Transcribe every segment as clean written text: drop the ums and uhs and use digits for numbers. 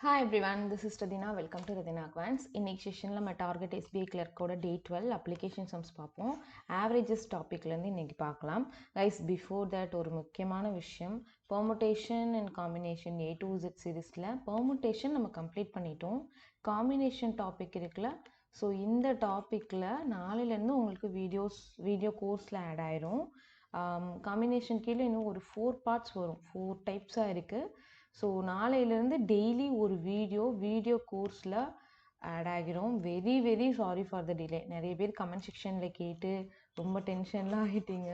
Hi everyone, this is Radina. Welcome to Radina Advance. இன்னைக்கு செஷனில் நம்ம டார்கெட் எஸ்பிஐ கிளர்க்கோட டே 12 application sums பார்ப்போம். Averages டாப்பிக்லேருந்து இன்றைக்கி பார்க்கலாம். கைஸ் பிஃபோர் தட் ஒரு முக்கியமான விஷயம், permutation and combination A to Z சீரீஸில் பெர்முடேஷன் நம்ம கம்ப்ளீட் பண்ணிட்டோம். காம்பினேஷன் டாபிக் இருக்குல்ல, ஸோ இந்த டாப்பிக்கில் நாளையிலேருந்து உங்களுக்கு வீடியோ கோர்ஸில் ஆட் ஆயிரும். காம்பினேஷன் கீழே இன்னும் ஒரு 4 பார்ட்ஸ் வரும், 4 டைப்ஸாக இருக்குது. ஸோ நாளையிலேருந்து டெய்லி ஒரு வீடியோ கோர்ஸில் ஆட் ஆகிரும். Very sorry for the delay. நிறைய பேர் கமெண்ட் செக்ஷனில் கேட்டு ரொம்ப டென்ஷன்லாம் ஆகிட்டீங்க.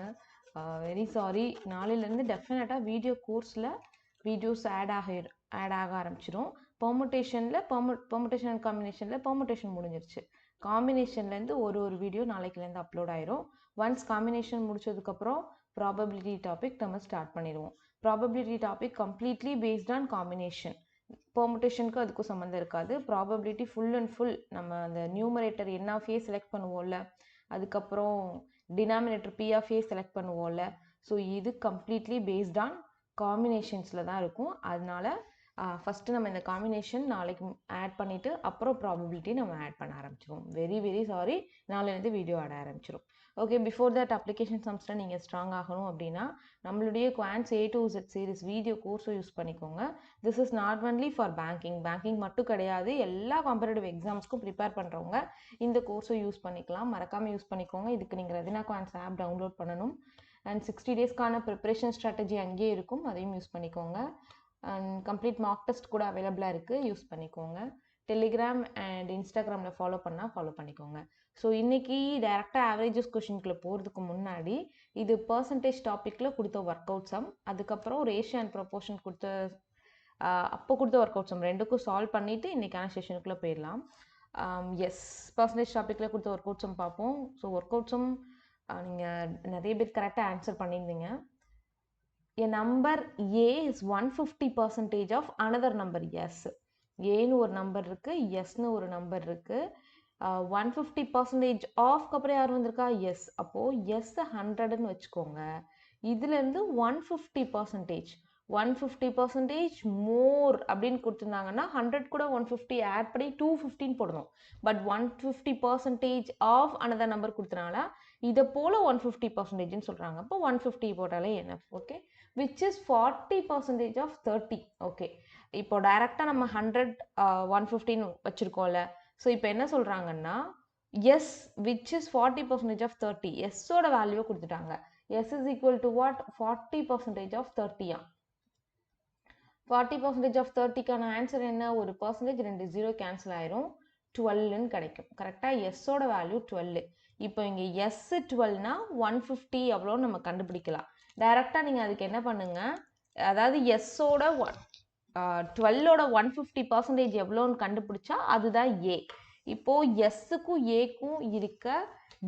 Very sorry. நாளையிலேருந்து டெஃபினட்டாக வீடியோ கோர்ஸில் வீடியோஸ் ஆட் ஆக ஆரம்பிச்சிடும். பெர்முடேஷன் அண்ட் காம்பினேஷனில் பெர்முடேஷன் முடிஞ்சிருச்சு. காம்பினேஷன்லேருந்து ஒரு வீடியோ நாளைக்குலேருந்து அப்லோட் ஆயிரும். ஒன்ஸ் காம்பினேஷன் முடிச்சதுக்கப்புறம் ப்ராபபிலிட்டி டாபிக் நம்ம ஸ்டார்ட் பண்ணிடுவோம். Probability topic completely based on combination. பெர்முடேஷனுக்கு அதுக்கும் சம்மந்தம் இருக்காது. ப்ராபபிலிட்டி ஃபுல் அண்ட் ஃபுல் நம்ம அந்த numerator n of A select பண்ணுவோம்ல, அதுக்கப்புறம் denominator P of A select பண்ணுவோம்ல, ஸோ இது கம்ப்ளீட்லி பேஸ்ட் ஆன் காம்பினேஷன்ஸில் தான் இருக்கும். அதனால ஃபஸ்ட்டு நம்ம இந்த காம்பினேஷன் நாளைக்கு ஆட் பண்ணிவிட்டு அப்புறம் ப்ராபபிலிட்டி நம்ம ஆட் பண்ண ஆரம்பிச்சிடுவோம். வெரி சாரி, நாளையிலேருந்து வீடியோ ஆட ஆரம்பிச்சிடும். ஓகே, பிஃபோர் தட் அப்ளிகேஷன் சம்ஸில் நீங்கள் ஸ்ட்ராங் ஆகணும் அப்படின்னா நம்மளுடைய quants A to Z series video கோர்ஸும் யூஸ் பண்ணிக்கோங்க. This is not only for banking மட்டும் கிடையாது, எல்லா காம்படேட்டிவ் எக்ஸாம்ஸ்க்கும் ப்ரிப்பேர் பண்ணுறவங்க இந்த கோர்ஸை யூஸ் பண்ணிக்கலாம். மறக்காமல் யூஸ் பண்ணிக்கோங்க. இதுக்கு நீங்கள் ரதினா குவான்ஸ் ஆப் டவுன்லோட் பண்ணணும். அண்ட் 60 டேஸ்க்கான ப்ரிப்ரேஷன் ஸ்ட்ராட்டஜி அங்கேயே இருக்கும், அதையும் யூஸ் பண்ணிக்கோங்க. அண்ட் கம்ப்ளீட் மார்க் டெஸ்ட் கூட அவைலபிளாக இருக்குது, யூஸ் பண்ணிக்கோங்க. டெலிகிராம் அண்ட் இன்ஸ்டாகிராமில் ஃபாலோ பண்ணிக்கோங்க. ஸோ இன்றைக்கி டைரெக்டாக ஆவரேஜஸ் கொஷின்குள்ளே போகிறதுக்கு முன்னாடி இது பர்சன்டேஜ் டாப்பிக்கில் கொடுத்த ஒர்க் அவுட் சம், அதுக்கப்புறம் ரேஷியோ அண்ட் ப்ரொபோர்ஷன் கொடுத்த ஒர்க் அவுட் சம் ரெண்டுக்கும் சால்வ் பண்ணிவிட்டு இன்றைக்கான செஷனுக்குள்ளே போயிடலாம். எஸ், பர்சன்டேஜ் டாப்பிக்கில் கொடுத்த ஒர்க் அவுட் சம் பார்ப்போம். ஸோ ஒர்க் அவுட் சம் நீங்கள் நிறைய பேர் கரெக்டாக ஆன்சர் பண்ணியிருந்தீங்க. A number A is 150% of another number S. ஏன்னு ஒரு நம்பர் இருக்கு, எஸ்னு ஒரு நம்பர் இருக்கு. 150% ஆஃப்க்கு அப்புறம் யார் வந்திருக்கா? எஸ். அப்போ எஸ் 100ன்னு வச்சுக்கோங்க. இதுலேருந்து 150% மோர் அப்படின்னு கொடுத்துருந்தாங்கன்னா 100 கூட 150 ஆட் பண்ணி 250 போடணும். பட் 150% ஆஃப் another நம்பர் கொடுத்தனால இதை போல 150%ன்னு சொல்கிறாங்க. அப்போ 150 போட்டாலே என்ன? Okay, which is 40% of 30. Okay, இப்போ டைரெக்டாக நம்ம 100 150 வச்சுருக்கோம்ல. ஸோ இப்போ என்ன சொல்கிறாங்கன்னா எஸ் which is 40% of 30, எஸ்ஸோட வேல்யூவை கொடுத்துட்டாங்க. S is equal to what? 40% of 30. 40% of 30க்கான ஆன்சர் என்ன? ஒரு பர்சன்டேஜ் 2 0 கேன்சல் ஆயிரும், 12ன்னு கிடைக்கும். கரெக்டாக எஸ்ஸோட வேல்யூ 12. இப்போ இங்கே எஸ் 12னா 150 அவ்வளோன்னு நம்ம கண்டுபிடிக்கலாம். டைரெக்டாக நீங்கள் அதுக்கு என்ன பண்ணுங்க, அதாவது எஸ்ஸோட 12ஓட 150% எவ்வளோன்னு கண்டுபிடிச்சா அதுதான் ஏ. இப்போது எஸ்ஸுக்கும் ஏக்கும் இருக்க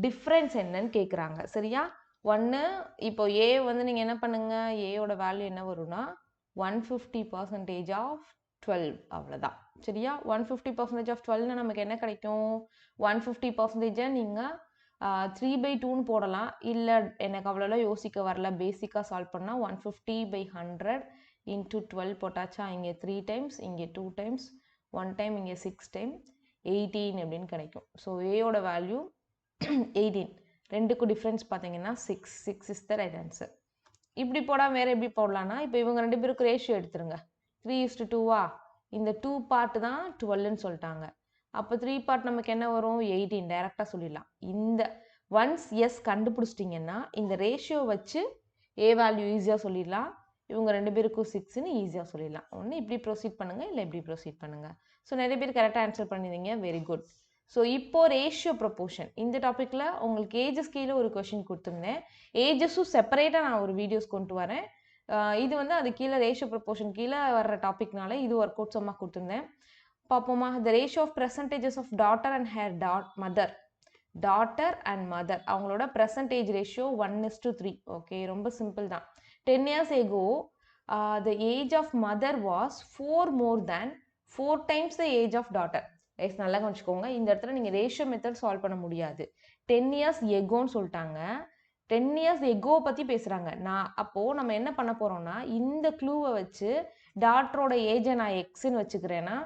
டிஃப்ரென்ஸ் என்னன்னு கேட்குறாங்க. சரியா? ஒன்று, இப்போ ஏ வந்து நீங்கள் என்ன பண்ணுங்க, ஏயோட வேல்யூ என்ன வரும்னா 150% ஆஃப் 12, அவ்வளோதான். சரியா? 150% ஆஃப் 12னா நமக்கு என்ன கிடைக்கும்? 150% நீங்கள் 3/2ன்னு போடலாம். இல்லை எனக்கு அவ்வளோலாம் யோசிக்க வரல, பேசிக்காக சால்வ் பண்ணால் 150/100 இன்ட்டு 12 போட்டாச்சா, இங்கே 3 டைம்ஸ், இங்கே 2 டைம்ஸ், 1 டைம், இங்கே 6 டைம், 18 அப்படின்னு கிடைக்கும். ஸோ ஏயோட வேல்யூ 18. ரெண்டுக்கும் டிஃப்ரென்ஸ் பார்த்தீங்கன்னா 6 இஸ் த ரைட் ஆன்சர். இப்படி போடால் வேறு எப்படி போடலான்னா, இப்போ இவங்க 2 பேருக்கு ரேஷியோ எடுத்துருங்க. 3:2வா? இந்த 2 பார்ட்டு தான் 12ன்னு சொல்லிட்டாங்க. அப்போ 3 பார்ட் நமக்கு என்ன வரும்? 18. டைரெக்டாக சொல்லிடலாம். இந்த ஒன்ஸ் எஸ் கண்டுபிடிச்சிட்டிங்கன்னா இந்த ரேஷியோ வச்சு ஏ வேல்யூ ஈஸியாக சொல்லிடலாம். இவங்க 2 பேருக்கும் 6ன்னு ஈஸியாக சொல்லிடலாம். ஒன்று இப்படி ப்ரொசீட் பண்ணுங்கள், இல்லை இப்படி ப்ரொசீட் பண்ணுங்கள். ஸோ நிறைய பேர் கரெக்டாக ஆன்சர் பண்ணியிருந்தீங்க, வெரி குட். ஸோ இப்போ ரேஷியோ ப்ரொபோர்ஷன் இந்த டாப்பிக்கில் உங்களுக்கு ஏஜஸ் கீழே ஒரு கொஷின் கொடுத்துருந்தேன். ஏஜஸும் செப்பரேட்டாக நான் ஒரு வீடியோஸ் கொண்டு வரேன். இது வந்து அது கீழே ரேஷியோ ப்ரொபோர்ஷன் கீழே வர்ற டாபிக்னால இது ஒர்க் அவுட் சம்மாக கொடுத்துருந்தேன். பார்ப்போமா? The ratio of percentages of daughter and her daughter and mother அவங்களோட பெர்சன்டேஜ் ரேஷியோ 1:3. ஓகே, ரொம்ப சிம்பிள் தான். 10 years ago the age of mother was 4 times the age of daughter. நல்லா கவனிச்சுக்கோங்க, இந்த இடத்துல நீங்கள் ரேஷியோ மெத்தட் சால்வ் பண்ண முடியாது. 10 years எகோன்னு சொல்லிட்டாங்க. 10 இயர்ஸ் எகோ பற்றி பேசுகிறாங்க. அப்போது நம்ம என்ன பண்ண போகிறோம்னா இந்த க்ளூவை வச்சு டாட்டரோட ஏஜை நான் எக்ஸ்ன்னு வச்சுக்கிறேன்னா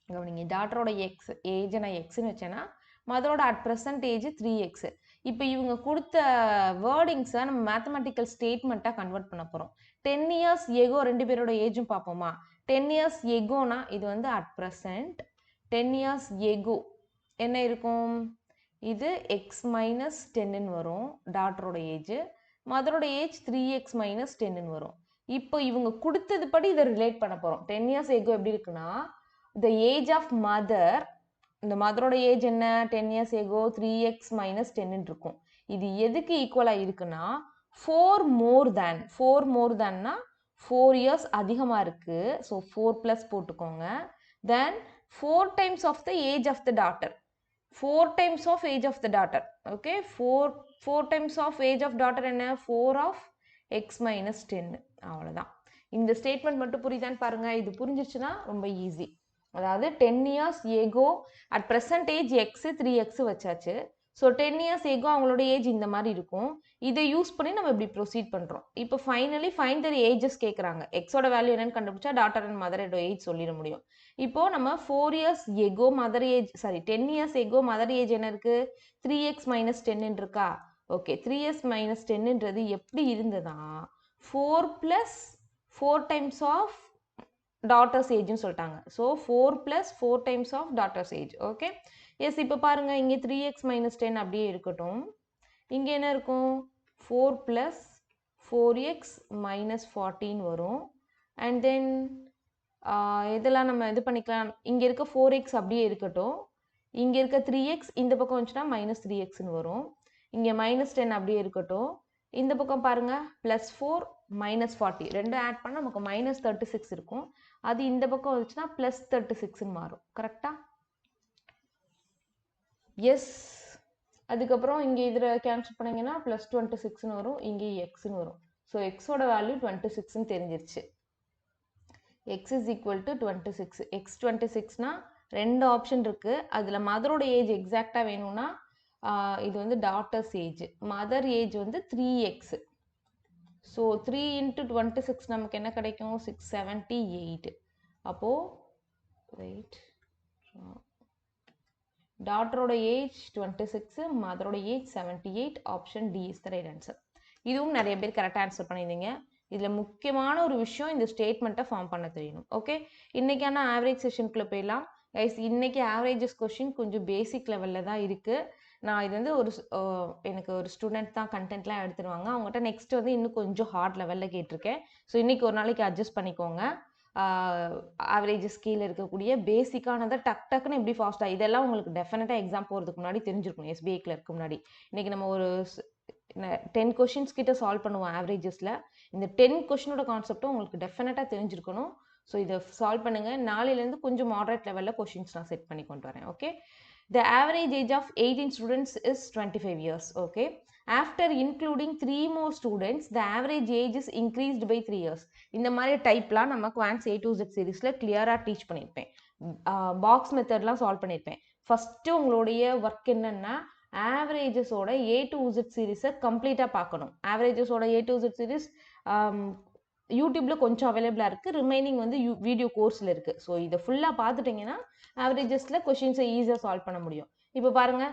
கவனிங்க, டாட்டரோட ஏஜை நான் எக்ஸ்ன்னு வச்சேன்னா மதரோட அட் ப்ரெசன்ட் ஏஜ் 3x. இப்போ இவங்க கொடுத்த வேர்டிங்ஸை நம்ம மேத்தமெட்டிக்கல் ஸ்டேட்மெண்ட்டாக கன்வெர்ட் பண்ண போகிறோம். 10 இயர்ஸ் எகோ ரெண்டு பேரோட ஏஜும் பார்ப்போமா? 10 இயர்ஸ் எகோனா இது வந்து அட் ப்ரெசன்ட். 10 இயர்ஸ் எகோ என்ன இருக்கும்? இது x மைனஸ் 10ன்னு வரும் டாட்டரோட ஏஜ். மதரோட ஏஜ் 3x மைனஸ் 10ன்னு வரும். இப்போ இவங்க கொடுத்தது படி இதை ரிலேட் பண்ண போகிறோம். 10 இயர்ஸ் எகோ எப்படி இருக்குன்னா the age of mother, இந்த மதரோட ஏஜ் என்ன? 10 இயர்ஸ் எகோ 3x மைனஸ் 10ன்னு இருக்கும். இது எதுக்கு ஈக்குவலாக இருக்குன்னா 4 more than 4 இயர்ஸ் அதிகமாக இருக்குது. ஸோ 4 ப்ளஸ் போட்டுக்கோங்க. தென் 4 times of the age of the daughter. 4 times of age of the daughter. Okay, 4 times of age of daughter என்ன? 4 of x minus 10. அவ்வளோதான். இந்த ஸ்டேட்மெண்ட் மட்டும் புரியுதான்னு பாருங்கள். இது புரிஞ்சிச்சுன்னா ரொம்ப ஈஸி. அதாவது 10 years ago at present age x 3x வச்சாச்சு. So 10 years ago அவங்களோட ஏஜ் இந்த மாதிரி இருக்கும். இதை யூஸ் பண்ணி நம்ம இப்படி ப்ரொசீட் பண்ணுறோம். இப்போ ஃபைனலி ஃபைண்ட் தர் ஏஜஸ் கேட்குறாங்க. எக்ஸோட வேல்யூ என்னன்னு கண்டுபிடிச்சா டாட்டர் அண்ட் மதரோட ஏஜ் சொல்லிட முடியும். இப்போது நம்ம 4 years ago mother age 10 years ago mother age என்ன இருக்குது? 3x மைனஸ் 10 இருக்கா? ஓகே, 3x மைனஸ் 10ன்றது எப்படி இருந்ததா 4 + 4 times ஆஃப் டாட்டர்ஸ் ஏஜ்னு சொல்லிட்டாங்க. ஸோ 4 + 4 times ஆஃப் டாட்டர்ஸ் ஏஜ். Okay, yes. இப்போ பாருங்கள், இங்கே 3x மைனஸ் 10 அப்படியே இருக்கட்டும். இங்கே என்ன இருக்கும்? 4 + 4x மைனஸ் 14 வரும். அண்ட் தென் இதெல்லாம் நம்ம இது பண்ணிக்கலாம். இங்கே இருக்க 4x அப்படியே இருக்கட்டும். இங்கே இருக்க 3x இந்த பக்கம் வந்துச்சுன்னா மைனஸ் 3xன்னு வரும். இங்கே மைனஸ் 10 அப்படியே இருக்கட்டும். இந்த பக்கம் பாருங்கள், +4 மைனஸ் 40 ரெண்டும் ஆட் பண்ணால் நமக்கு மைனஸ் 36 இருக்கும். அது இந்த பக்கம் வந்துச்சுன்னா ப்ளஸ் 36ன்னு மாறும். கரெக்டாக? எஸ். அதுக்கப்புறம் இங்கே இதில் கேன்சல் பண்ணிங்கன்னா ப்ளஸ் 26ன்னு வரும். இங்கே எக்ஸ்ன்னு வரும். ஸோ எக்ஸோட வேல்யூ 26ன்னு தெரிஞ்சிருச்சு. X is equal to 26. X 26னா ரெண்டு ஆப்ஷன் இருக்குது. அதில் மதரோட ஏஜ் எக்ஸாக்டாக வேணும்னா இது வந்து டாட்டர்ஸ் ஏஜ். மதர் ஏஜ் வந்து 3x. ஸோ 3 × 26 நமக்கு என்ன கிடைக்கும்? 678. அப்போது வெயிட், டாட்டரோட ஏஜ் 26, மதரோட age 78. Option D is the right answer. இதுவும் நிறைய பேர் கரெக்டாக ஆன்சர் பண்ணியிருந்தீங்க. இதில் முக்கியமான ஒரு விஷயம், இந்த ஸ்டேட்மெண்ட்டை ஃபார்ம் பண்ண தெரியணும். ஓகே, இன்றைக்கான ஆவரேஜ் செஷனுக்குள்ளே போயிடலாம். கைஸ், இன்றைக்கி ஆவரேஜஸ் கொஷின் கொஞ்சம் பேசிக் லெவலில் தான் இருக்குது. நான் இது வந்து எனக்கு ஒரு ஸ்டூடெண்ட் தான் கண்டென்ட்லாம் எடுத்துருவாங்க. அவங்ககிட்ட நெக்ஸ்ட் வந்து இன்னும் கொஞ்சம் ஹார்ட் லெவலில் கேட்டிருக்கேன். ஸோ இன்றைக்கி ஒரு நாளைக்கு அட்ஜஸ்ட் பண்ணிக்கோங்க. ஆவரேஜஸ் கீழே இருக்கக்கூடிய பேசிக்கானதை டக்குன்னு எப்படி ஃபாஸ்ட்டாக, இதெல்லாம் உங்களுக்கு டெஃபினட்டாக எக்ஸாம் போகிறதுக்கு முன்னாடி தெரிஞ்சிருக்கணும். எஸ்பிஐ கிளர்க்கு முன்னாடி இன்றைக்கி நம்ம ஒரு 10 கொஷின்ஸ் கிட்ட சால்வ் பண்ணுவோம் ஆவரேஜஸில். இந்த 10 கொஷினோட கான்செப்டும் உங்களுக்கு டெஃபினட்டாக தெரிஞ்சிருக்கணும். ஸோ இதை சால்வ் பண்ணுங்கள். நாளையிலேருந்து கொஞ்சம் மாடரேட் லெவலில் கொஷின்ஸ் நான் செட் பண்ணி கொண்டு வரேன். Okay, the average age of 18 students is 25 years. Okay, after including 3 more students, the average age is increased by 3 years. இந்த மாதிரி டைப்லாம் நம்ம குவான்ஸ் A to Z சீரீஸில் கிளியராக டீச் பண்ணியிருப்பேன். பாக்ஸ் மெத்தட்லாம் சால்வ் பண்ணியிருப்பேன். ஃபஸ்ட்டு உங்களுடைய ஒர்க் என்னென்னா ஆவரேஜஸோட A to Z சீரீஸை கம்ப்ளீட்டாக பார்க்கணும். ஆவரேஜஸோட A to Z சீரீஸ் யூடியூப்பில் கொஞ்சம் அவைலபிளாக இருக்குது. ரிமைனிங் வந்து வீடியோ கோர்ஸில் இருக்குது. ஸோ இதை ஃபுல்லாக பார்த்துட்டிங்கன்னா ஆவரேஜஸில் கொஷின்ஸை ஈஸியாக சால்வ் பண்ண முடியும். இப்போ பாருங்கள்,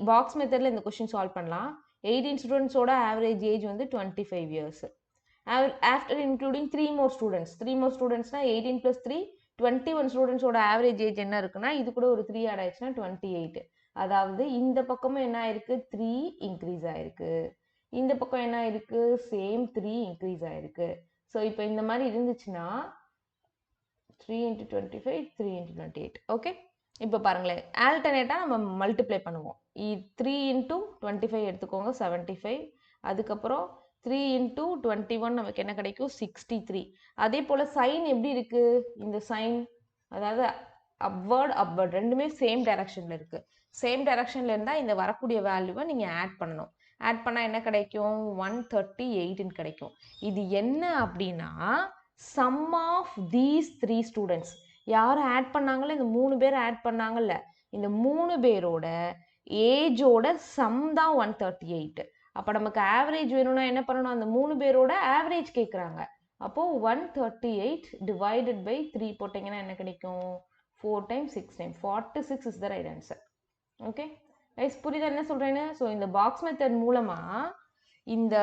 பாக்ஸ் மெத்தடில் இந்த கொஷின் சால்வ் பண்ணலாம். 18 ஸ்டூடெண்ட்ஸோட ஆவரேஜ் ஏஜ் வந்து 25 years. After including 3 more students. 3 more studentsனா 18 + 3 21 ஸ்டூடெண்ட்ஸோட ஆவரேஜ் ஏஜ் என்ன இருக்குன்னா இது கூட ஒரு 3 ஆட் ஆயிடுச்சுன்னா 28. அதாவது இந்த பக்கமும் என்ன ஆயிருக்கு? 3 இன்க்ரீஸ் ஆயிருக்கு. இந்த பக்கம் என்ன ஆயிருக்கு? சேம் 3 இன்க்ரீஸ் ஆயிருக்கு. ஸோ இப்போ இந்த மாதிரி இருந்துச்சுன்னா 3 × 25 3 × 28. ஓகே, இப்போ பாருங்களேன், ஆல்டர்னேட்டாக நம்ம மல்டிப்ளை பண்ணுவோம். 3 × 25 எடுத்துக்கோங்க, 75. அதுக்கப்புறம் 3 × 21 நமக்கு என்ன கிடைக்கும்? 63. அதே போல் சைன் எப்படி இருக்குது? இந்த சைன் அதாவது அப்வர்ட் ரெண்டுமே சேம் டைரக்ஷனில் இருக்குது. சேம் டைரக்ஷனில் இருந்தால் இந்த வரக்கூடிய வேல்யூவை நீங்கள் ஆட் பண்ணணும். ஆட் பண்ணால் என்ன கிடைக்கும்? 138ன்னு கிடைக்கும். இது என்ன அப்படின்னா சம் ஆஃப் தீஸ் 3 ஸ்டூடெண்ட்ஸ். யார் ஆட் பண்ணாங்களோ, இந்த 3 பேர் ஆட் பண்ணாங்கல்ல, இந்த 3 பேரோட ஏஜோட சம் தான் 138. அப்போ நமக்கு ஆவரேஜ் வேணும்னா என்ன பண்ணணும், அந்த 3 பேரோட ஆவரேஜ் கேட்குறாங்க. அப்போது 138 டிவைடட் பை 3 போட்டிங்கன்னா என்ன கிடைக்கும், 4 times 6 times 46 is the right answer. Okay rice, புரியுதா என்ன சொல்கிறேன்னு? ஸோ இந்த பாக்ஸ் மெத்தட் மூலமாக இந்த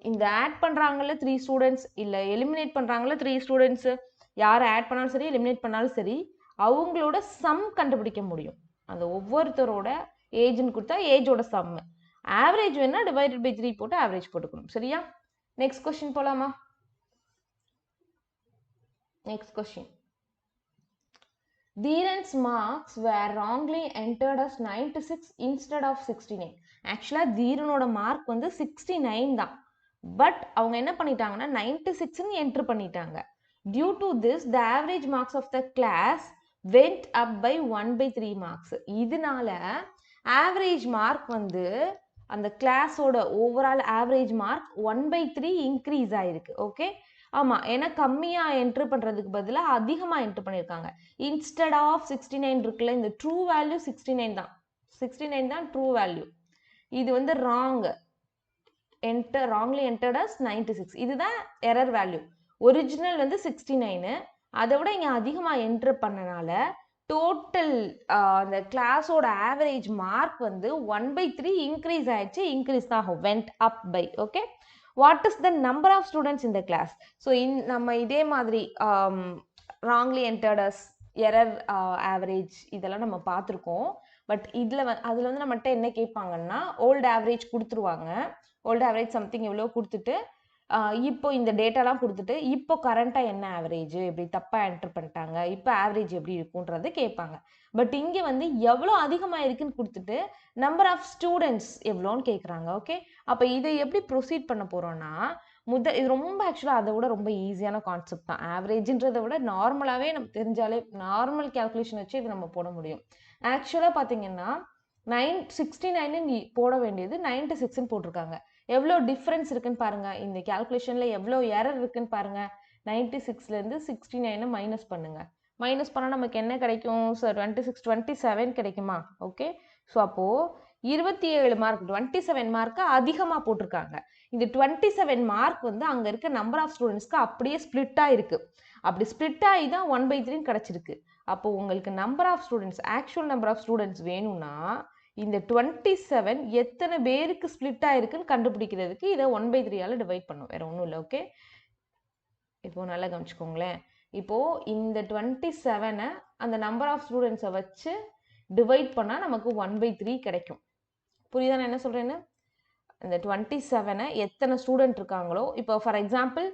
இந்த ஆட் பண்ணுறாங்கல்ல 3 ஸ்டூடெண்ட்ஸ், இல்லை எலிமினேட் பண்ணுறாங்கல்ல 3 ஸ்டூடெண்ட்ஸு, யாரை ஆட் பண்ணாலும் சரி எலிமினேட் பண்ணாலும் சரி, அவங்களோட சம் கண்டுபிடிக்க முடியும். அந்த ஒவ்வொருத்தரோட ஏஜ்னு கொடுத்தா ஏஜோட சம், ஆவரேஜ் வேணா டிவைடட் பை 3 போட்டு ஆவரேஜ் போட்டுக்கணும். சரியா? நெக்ஸ்ட் கொஸ்டின் போலாமா? Next question. Dheeran's marks were wrongly entered as 96 instead of 69. ஆக்சுவலாக தீரனோட மார்க் வந்து 69 தான், பட் அவங்க என்ன பண்ணிட்டாங்கன்னா 96ன்னு என்ட்ரு பண்ணிட்டாங்க. Due to this the average marks of the class went up by 1/3 marks. இதனால ஆவரேஜ் மார்க் வந்து அந்த கிளாஸோட ஓவரால் ஆவரேஜ் மார்க் 1/3 இன்க்ரீஸ் ஆயிருக்கு. ஓகே, ஆமாம், ஏன்னா கம்மியாக என்ட்ரு பண்ணுறதுக்கு பதிலாக அதிகமாக என்ட்ரு பண்ணியிருக்காங்க. இன்ஸ்டெட் ஆஃப் 69 இருக்குல்ல, இந்த ட்ரூ வேல்யூ 69 தான், 69 தான் ட்ரூ வேல்யூ. இது வந்து ராங்லி என்டர்ட் அஸ் 96, இதுதான் எரர் வேல்யூ. ஒரிஜினல் வந்து 69, அதை விட இங்கே அதிகமாக என்ட்ரு பண்ணனால டோட்டல் அந்த கிளாஸோட ஆவரேஜ் மார்க் வந்து 1/3 இன்க்ரீஸ் ஆயிடுச்சு, இன்க்ரீஸ் தான் ஆகும், went up by. Okay, what is the number of students in the class? So நம்ம இதே மாதிரி wrongly entered as, error average இதெல்லாம் நம்ம பார்த்துருக்கோம். பட் அதில் வந்து நம்மகிட்ட என்ன கேட்பாங்கன்னா ஓல்டு ஆவரேஜ் கொடுத்துருவாங்க. ஓல்டு ஆவரேஜ் சம்திங் எவ்வளோ கொடுத்துட்டு இப்போ இந்த டேட்டாலாம் கொடுத்துட்டு இப்போ கரண்ட்டாக என்ன ஆவரேஜ், இப்படி தப்பாக என்டர் பண்ணிட்டாங்க, இப்போ ஆவரேஜ் எப்படி இருக்குன்றது கேட்பாங்க. பட் இங்கே வந்து எவ்வளோ அதிகமாக இருக்குன்னு கொடுத்துட்டு நம்பர் ஆஃப் ஸ்டூடெண்ட்ஸ் எவ்வளோன்னு கேட்குறாங்க. ஓகே, அப்போ இதை எப்படி ப்ரொசீட் பண்ண போகிறோன்னா, இது ரொம்ப ஆக்சுவலாக அதை விட ரொம்ப ஈஸியான கான்செப்ட் தான். ஆவரேஜ்ன்றதை விட நார்மலாகவே நம்ம தெரிஞ்சாலே நார்மல் கேல்குலேஷன் வச்சு இது நம்ம போட முடியும். ஆக்சுவலாக பார்த்தீங்கன்னா 69 போட வேண்டியது 96ன்னு போட்டிருக்காங்க. எவ்வளோ டிஃப்ரென்ஸ் இருக்குன்னு பாருங்கள், இந்த கேல்குலேஷனில் எவ்வளோ எரர் இருக்குன்னு பாருங்கள். 96லேருந்து 69 மைனஸ் பண்ணுங்கள். மைனஸ் பண்ணால் நமக்கு என்ன கிடைக்கும் சார்? 26 27 கிடைக்குமா? ஓகே, ஸோ அப்போது 27 மார்க் 27 மார்க்கு அதிகமாக போட்டிருக்காங்க. இந்த 27 மார்க் வந்து அங்கே இருக்க நம்பர் ஆஃப் ஸ்டூடெண்ட்ஸ்க்கு அப்படியே ஸ்ப்ளிட்டாக இருக்குது. அப்படி ஸ்ப்ளிட் ஆகி தான் 1/3 கிடச்சிருக்கு. அப்போது உங்களுக்கு number of students, actual number of students வேணும்னா இந்த 27 எத்தனை பேருக்கு ஸ்ப்ளிட் ஆயிருக்குன்னு கண்டுபிடிக்கிறதுக்கு இதை 1/3 டிவைட் பண்ணும், வேற ஒன்றும் இல்லை. ஓகே, இப்போ நல்லா கவனிச்சுக்கோங்களேன். இப்போது இந்த 27 அந்த நம்பர் ஆஃப் ஸ்டூடெண்ட்ஸை வச்சு டிவைட் பண்ணால் நமக்கு 1/3 கிடைக்கும். புரியுதா நான் என்ன சொல்கிறேன்னு? இந்த 27 எத்தனை ஸ்டூடெண்ட் இருக்காங்களோ, இப்போ ஃபார் எக்ஸாம்பிள்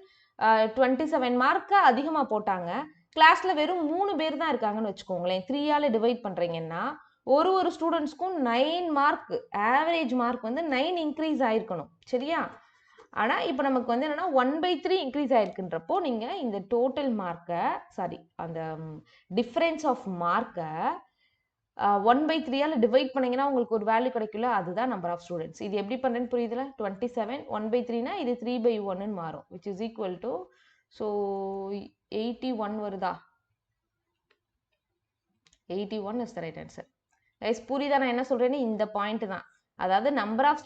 27 மார்க்கு அதிகமாக போட்டாங்க, கிளாஸில் வெறும் 3 பேர் தான் இருக்காங்கன்னு வச்சுக்கோங்களேன். 3ஆல் டிவைட் பண்ணுறீங்கன்னா ஒரு ஸ்டூடெண்ட்ஸ்க்கும் 9 மார்க், ஆவரேஜ் மார்க் வந்து 9 இன்க்ரீஸ் ஆயிருக்கணும். சரியா? ஆனால் இப்போ நமக்கு வந்து என்னென்னா 1/3 இன்க்ரீஸ் ஆயிருக்குன்றப்போ நீங்கள் இந்த டோட்டல் மார்க்கை, சாரி அந்த டிஃப்ரென்ஸ் ஆஃப் மார்க்கை 1/3ஆல் டிவைட் பண்ணிங்கன்னா உங்களுக்கு ஒரு வேல்யூ கிடைக்கும்ல, அதுதான் நம்பர் ஆஃப் ஸ்டூடெண்ட்ஸ். இது எப்படி பண்ணுறேன்னு புரியுதுல? 27 1/3னா இது 3/1ன்னு மாறும், which is equal to, so 81 வருதா? 81 is the right answer. Guys, புரியுதா நான் என்ன சொல்கிறேன்னு? இந்த பாயிண்ட் தான், அதாவது நம்பர் ஆஃப்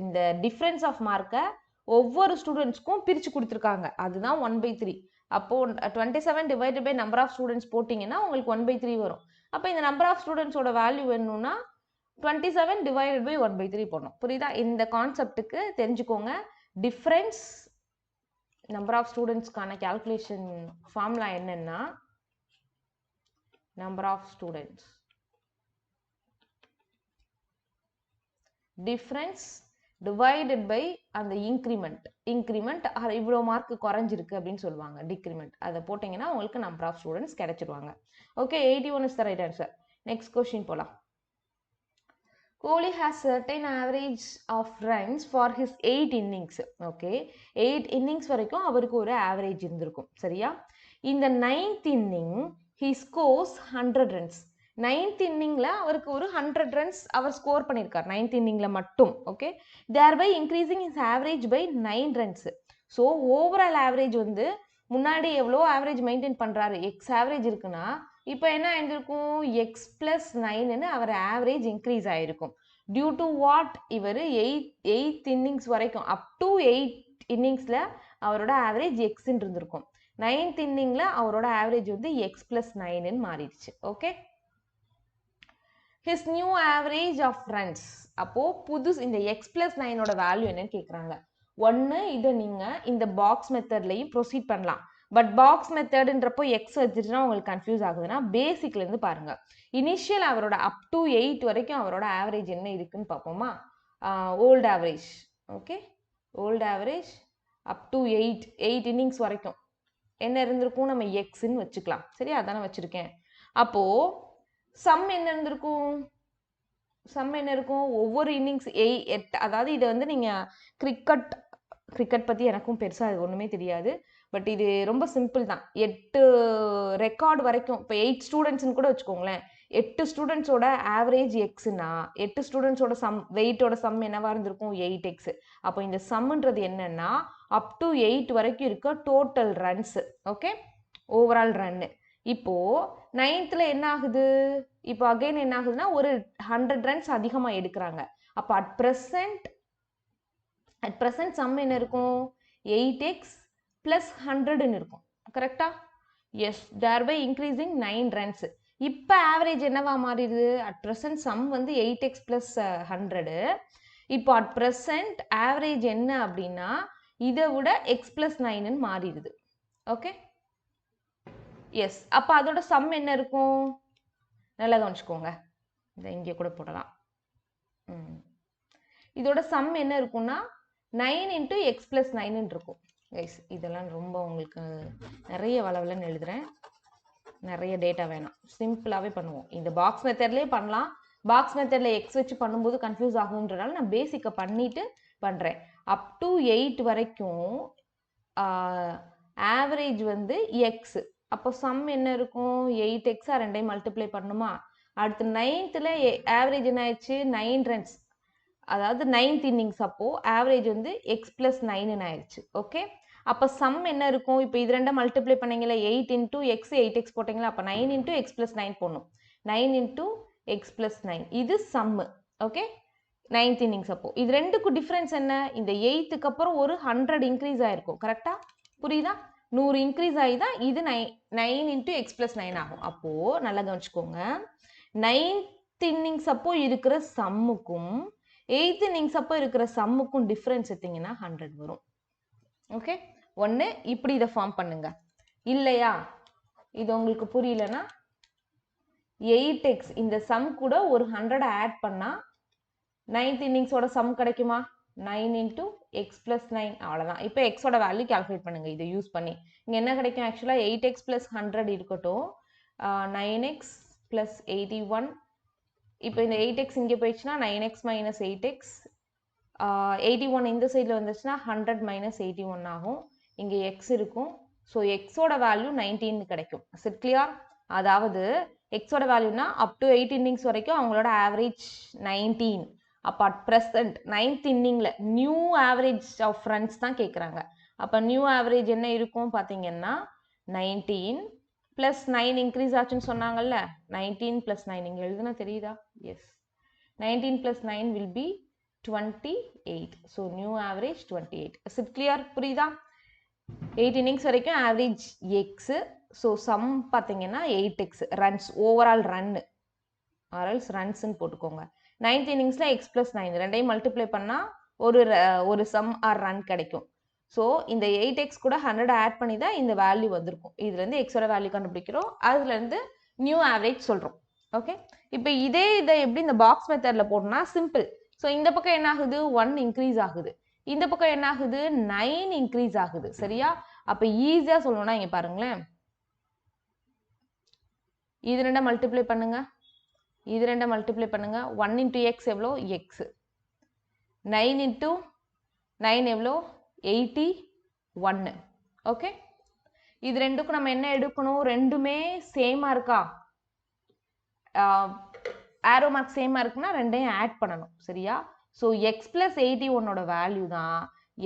இந்த டிஃப்ரென்ஸ் ஆஃப் மார்க்கை ஒவ்வொரு ஸ்டூடெண்ட்ஸ்க்கும் பிரித்து கொடுத்துருக்காங்க, அதுதான் 1/3. அப்போது 27 divided by number of students போட்டிங்கன்னா உங்களுக்கு 1/3 வரும். அப்போ இந்த நம்பர் ஆஃப் ஸ்டூடெண்ட்ஸோட வேல்யூ வேணும்னா 27 டிவைடட் பை 1/3 போடணும். புரியுதா? இந்த கான்செப்டுக்கு தெரிஞ்சுக்கோங்க. டிஃப்ரென்ஸ் நம்பர் ஆஃப் ஸ்டூடெண்ட்ஸ்க்கான கேல்குலேஷன் ஃபார்முலா என்னன்னா, number of students difference divided by அந்த இன்க்ரிமெண்ட் இவ்வளோ மார்க் குறைஞ்சிருக்கு அப்படின்னு சொல்லுவாங்க, டிக்ரிமெண்ட். அதை போட்டிங்கன்னா உங்களுக்கு நம்பர் ஆஃப் ஸ்டூடெண்ட்ஸ் கிடைச்சிடுவாங்க. Okay, 81 is the right answer. Next question போகலாம். Kohli has certain average of runs for his 8 innings. Okay, 8 innings வரைக்கும் அவருக்கு ஒரு ஆவரேஜ் இருந்திருக்கும். சரியா? இந்த 9th inning he scores 100 runs. 9th இன்னிங்கில் அவருக்கு ஒரு 100 ரன்ஸ் அவர் ஸ்கோர் பண்ணியிருக்கார், 9th இன்னிங்கில் மட்டும். Okay, thereby increasing is average by 9 runs. So overall average வந்து முன்னாடி எவ்வளோ ஆவரேஜ் மெயின்டைன் பண்ணுறாரு, எக்ஸ் ஆவரேஜ் இருக்குன்னா இப்போ என்ன ஆயிருக்கும், x + 9ன்னு அவர் ஆவரேஜ் இன்க்ரீஸ் ஆகிருக்கும். டியூ டு வாட் இவர் எயித் இன்னிங்ஸ் வரைக்கும் அப் டு 8 இன்னிங்ஸில் அவரோட ஆவரேஜ் எக்ஸ்ன்னு இருந்திருக்கும். 9th இன்னிங்கில் அவரோட ஆவரேஜ் வந்து எக்ஸ் ப்ளஸ் 9ன்னு மாறிடுச்சு. Okay, his new average of runs. அப்போ புதுசு இந்த எக்ஸ் ப்ளஸ் 9ஓட வேல்யூ என்னன்னு கேட்குறாங்க. ஒன்று இதை நீங்கள் இந்த பாக்ஸ் மெத்தட்லையும் ப்ரொசீட் பண்ணலாம். பட் பாக்ஸ் மெத்தடுன்றப்போ எக்ஸ் வச்சுட்டுனா உங்களுக்கு கன்ஃபியூஸ் ஆகுதுன்னா பேசிக்லேருந்து பாருங்கள். இனிஷியல் அவரோட அப் டு 8 வரைக்கும் அவரோட ஆவரேஜ் என்ன இருக்குன்னு பார்ப்போமா. Old average. Okay, old average up to 8 innings வரைக்கும் என்ன இருந்திருக்கும், நம்ம எக்ஸ்ன்னு வச்சுக்கலாம். சரி, அதானே வச்சுருக்கேன். அப்போது சம் என்ன இருந்திருக்கும், சம் என்ன இருக்கும், ஒவ்வொரு இன்னிங்ஸ் 8, அதாவது இதை வந்து நீங்கள் கிரிக்கெட் பற்றி எனக்கும் பெருசாக அது ஒன்றுமே தெரியாது. பட் இது ரொம்ப சிம்பிள் தான். 8 ரெக்கார்டு வரைக்கும், இப்போ 8 ஸ்டூடெண்ட்ஸ்ன்னு கூட வச்சுக்கோங்களேன். 8 ஸ்டூடெண்ட்ஸோட ஆவரேஜ் எக்ஸ்னா 8 ஸ்டூடெண்ட்ஸோட வெயிட்டோட சம் என்னவா இருந்திருக்கும், 8x. அப்போ இந்த சம்ன்றது என்னன்னா அப் டு 8 வரைக்கும் இருக்க total runs. Okay, overall run. இப்போது 9th என்ன ஆகுது, இப்போ அகைன் என்ன ஆகுதுன்னா ஒரு 100 ரன்ஸ் அதிகமாக எடுக்கிறாங்க. அப்போ அட் ப்ரெசன்ட் சம் என்ன இருக்கும், 8x + 100ன்னு இருக்கும். கரெக்டா? Yes, thereby increasing 9 runs. இப்போ ஆவரேஜ் என்னவா மாறிடுது, அட் ப்ரெசன்ட் சம் வந்து 8x + 100. இப்போ அட் ப்ரெசன்ட் ஆவரேஜ் என்ன அப்படின்னா இதை விட எக்ஸ் ப்ளஸ் 9ன்னு மாறிடுது. Okay, yes. அப்போ அதோட சம் என்ன இருக்கும், நல்லா கவனிச்சுக்கோங்க. இதை இங்கே கூட போடலாம். இதோட சம் என்ன இருக்கும்னா 9 × x + 9ன்னு இருக்கும். கைஸ், இதெல்லாம் ரொம்ப உங்களுக்கு நிறைய வளவலன்னு எழுதுறேன், நிறைய டேட்டா வேணாம், சிம்பிளாகவே பண்ணுவோம். இந்த பாக்ஸ் மெத்தட்லேயே பண்ணலாம். பாக்ஸ் மெத்தடில் எக்ஸ் வச்சு பண்ணும்போது கன்ஃபியூஸ் ஆகுன்றனால நான் பேசிக்கை பண்ணிவிட்டு பண்ணுறேன். அப் டு 8 வரைக்கும் ஆவரேஜ் வந்து எக்ஸ். அப்போ சம் என்ன இருக்கும், 8x ரெண்டையும் மல்டிப்ளை பண்ணுமா. அடுத்து 9th ஆவரேஜ் என்ன ஆயிடுச்சு, 9 ரன்ஸ், அதாவது 9th இன்னிங்ஸ். அப்போது ஆவரேஜ் வந்து எக்ஸ் + 9ன்னு ஆயிடுச்சு. ஓகே, அப்போ சம் என்ன இருக்கும், இப்போ இது ரெண்டை மல்டிப்ளை பண்ணிங்களா, 8 × x 8x போட்டிங்களா, அப்போ 9 × x + 9 போடணும். 9 × x + 9 இது சம்மு. Okay, 9th innings. அப்போ இது ரெண்டுக்கும் டிஃப்ரென்ஸ் என்ன, இந்த 8க்கு அப்புறம் ஒரு 100 இன்க்ரீஸ் ஆகிருக்கும். கரெக்டாக புரியுதா, 100 இன்க்ரீஸ் ஆகி தான் இது 9 × x + 9 ஆகும். அப்போது நல்லா கவனிச்சுக்கோங்க, 9th இன்னிங்ஸ் அப்போ இருக்கிற சம்முக்கும் 8th இன்னிங்ஸ் அப்போ இருக்கிற சம்முக்கும் டிஃப்ரென்ஸ் எடுத்தீங்கன்னா 100 வரும். ஓகே, ஒன்று இப்படி இதை ஃபார்ம் பண்ணுங்க. இல்லையா, இது உங்களுக்கு புரியலன்னா 8x இந்த சம் கூட ஒரு 100 ஆட் பண்ணால் 9th இன்னிங்ஸோட சம் கிடைக்குமா, 9 × x + 9. அவ்வளோதான். இப்போ எக்ஸோட வேல்யூ கால்குலேட் பண்ணுங்கள் இதை யூஸ் பண்ணி. இங்கே என்ன கிடைக்கும், ஆக்சுவலாக 8x + 100 இருக்கட்டும், 9x + 81. இப்போ இந்த 8x இங்கே போயிடுச்சுன்னா 9x - 8x, 81 இந்த சைடில் வந்துச்சுன்னா 100 - 81 ஆகும். இங்கே எக்ஸ் இருக்கும். ஸோ எக்ஸோட வேல்யூ 19 கிடைக்கும். It clear? அதாவது எக்ஸோட வேல்யூனா அப் டு 8 இன்னிங்ஸ் வரைக்கும் அவங்களோட ஆவரேஜ் 19. அப்போ அட் ப்ரெசன்ட் 9th இன்னிங்கில் நியூ ஆவரேஜ் ஆஃப் ரன்ஸ் தான் கேட்குறாங்க. அப்போ நியூ ஆவரேஜ் என்ன இருக்கும் பார்த்தீங்கன்னா 19 + 9 இன்க்ரீஸ் ஆச்சுன்னு சொன்னாங்கல்ல, 19 + 9 இங்கே எழுதுனா தெரியுதா, yes, 19 + 9 will be 28. So new average 28. Is it clear? புரியுதா? 8 இன்னிங்ஸ் வரைக்கும் ஆவரேஜ் எக்ஸு. ஸோ சம் பார்த்தீங்கன்னா 8x ரன்ஸ், ஓவரால் ரன்னு ஆர்எல்ஸ் ரன்ஸ்ன்னு போட்டுக்கோங்க. 9th இன்னிங்ஸில் x + 9 ரெண்டையும் மல்டிப்ளை பண்ணால் ஒரு சம் ஆர் ரன் கிடைக்கும். ஸோ இந்த 8x கூட 100 ஆட் பண்ணி தான் இந்த வேல்யூ வந்திருக்கும். இதுலேருந்து எக்ஸோட வேல்யூ கண்டுபிடிக்கிறோம், அதுலேருந்து நியூ ஆவரேஜ் சொல்கிறோம். ஓகே, இப்போ இதை எப்படி இந்த பாக்ஸ் மெத்தடில் போடணும்னா சிம்பிள். ஸோ இந்த பக்கம் என்ன ஆகுது, 1 இன்க்ரீஸ் ஆகுது, இந்த பக்கம் என்ன ஆகுது, 9 இன்க்ரீஸ் ஆகுது. சரியா? அப்போ ஈஸியாக சொல்லணும்னா இங்கே பாருங்களேன், இது ரெண்டை மல்டிப்ளை பண்ணுங்க, இது ரெண்டை மல்டிப்ளை பண்ணுங்க. 1 × x எவ்வளோ, எக்ஸ். 9 × 9 எவ்வளோ, 81. ஓகே, இது ரெண்டுக்கும் நம்ம என்ன எடுக்கணும், ரெண்டுமே சேமாக இருக்கா, ஆரோ மார்க் சேமாக இருக்குன்னா ரெண்டையும் ஆட் பண்ணணும். சரியா? ஸோ எக்ஸ் + 81ஓட வேல்யூ தான்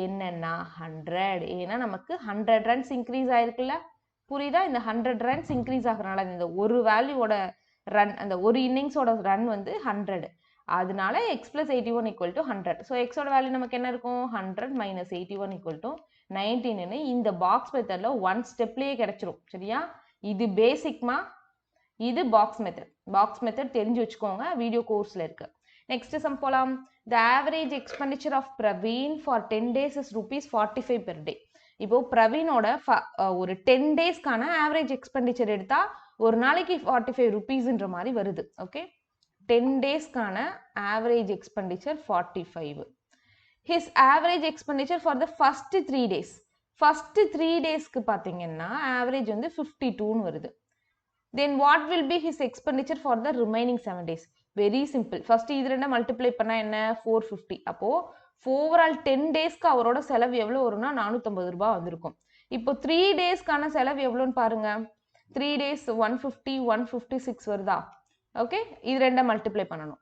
என்னன்னா 100. ஏன்னா நமக்கு 100 ரன்ஸ் இன்க்ரீஸ் ஆயிருக்குல்ல, புரியுதா? இந்த 100 ரன்ஸ் இன்க்ரீஸ் ஆகுறதுனால இந்த ஒரு வேல்யூவோட ரன், அந்த ஒரு இன்னிங்ஸோட ரன் வந்து 100. அதனால x plus 81 equal to 100. So எக்ஸோட வேல்யூ நமக்கு என்ன இருக்கும் 100 minus 81 equal to 19 இந்த பாக்ஸ் மெத்தடில் ஒன் ஸ்டெப்லேயே கிடைச்சிரும். சரியா? இது பேசிக்மா, இது பாக்ஸ் மெத்தட் தெரிஞ்சு வச்சுக்கோங்க, வீடியோ கோர்ஸில் இருக்கு. நெக்ஸ்ட் சம் போலாம். The average expenditure of Praveen for 10 days is ₹45 per day. இப்போ பிரவீனோட ஒரு 10 டேஸ்க்கான ஆவரேஜ் எக்ஸ்பெண்டிச்சர் எடுத்தா ஒரு நாளைக்கு 45 rupeesன்ற மாதிரி வருது. ஓகே, 10 டேஸ்க்கான average expenditure 45. His average expenditure for the first 3 days. First 3 டேஸ்க்கு பார்த்தீங்கன்னா ஆவரேஜ் வந்து 52ன்னு வருது. Then what will be his expenditure for the remaining 7 days? Very simple. First இது ரெண்டா மல்டிப்ளை பண்ணா என்ன 450. அப்போ ஓவரால் 10 டேஸ்க்கு அவரோட செலவு எவ்வளோ வரும்னா 450 ரூபாய் வந்திருக்கும். இப்போ 3 டேஸ்க்கான செலவு எவ்வளோன்னு பாருங்க. 3 டேஸ் 150 156 வருதா? ஓகே, இது ரெண்டா மல்டிப்ளை பண்ணணும்.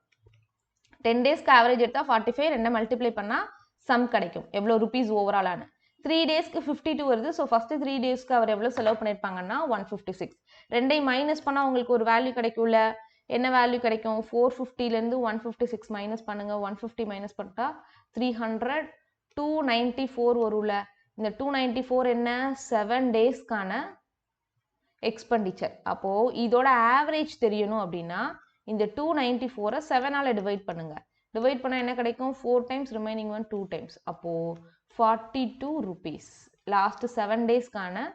10 டேஸ்க்கு ஆவரேஜ் எடுத்தா 45, ரெண்டா மல்டிப்ளை பண்ணா சம் கிடைக்கும் எவ்வளோ ருபீஸ் ஓவராலான. 3 டேஸ்க்கு 52 வருது. ஸோ ஃபர்ஸ்ட் 3 டேஸ்க்கு அவர் எவ்வளோ செலவு பண்ணியிருப்பாங்கன்னா 156. ரெண்டையும் மைனஸ் பண்ணால் உங்களுக்கு ஒரு வேல்யூ கிடைக்கும்ல. என்ன வேல்யூ கிடைக்கும்? 450லேருந்து 156 மைனஸ் பண்ணுங்க. 150 மைனஸ் பண்ணிட்டா 300, 294 வரும்ல. இந்த 294 என்ன? 7 டேஸ்க்கான எக்ஸ்பெண்டிச்சர். அப்போது இதோட ஆவரேஜ் தெரியணும் அப்படின்னா இந்த 294 7ஆல் டிவைட் பண்ணுங்க. டிவைட் பண்ணால் என்ன கிடைக்கும்? 4 டைம்ஸ், ரிமைனிங் 1 2 டைம்ஸ். அப்போது 42 rupees. லாஸ்ட் 7 டேஸ்க்கான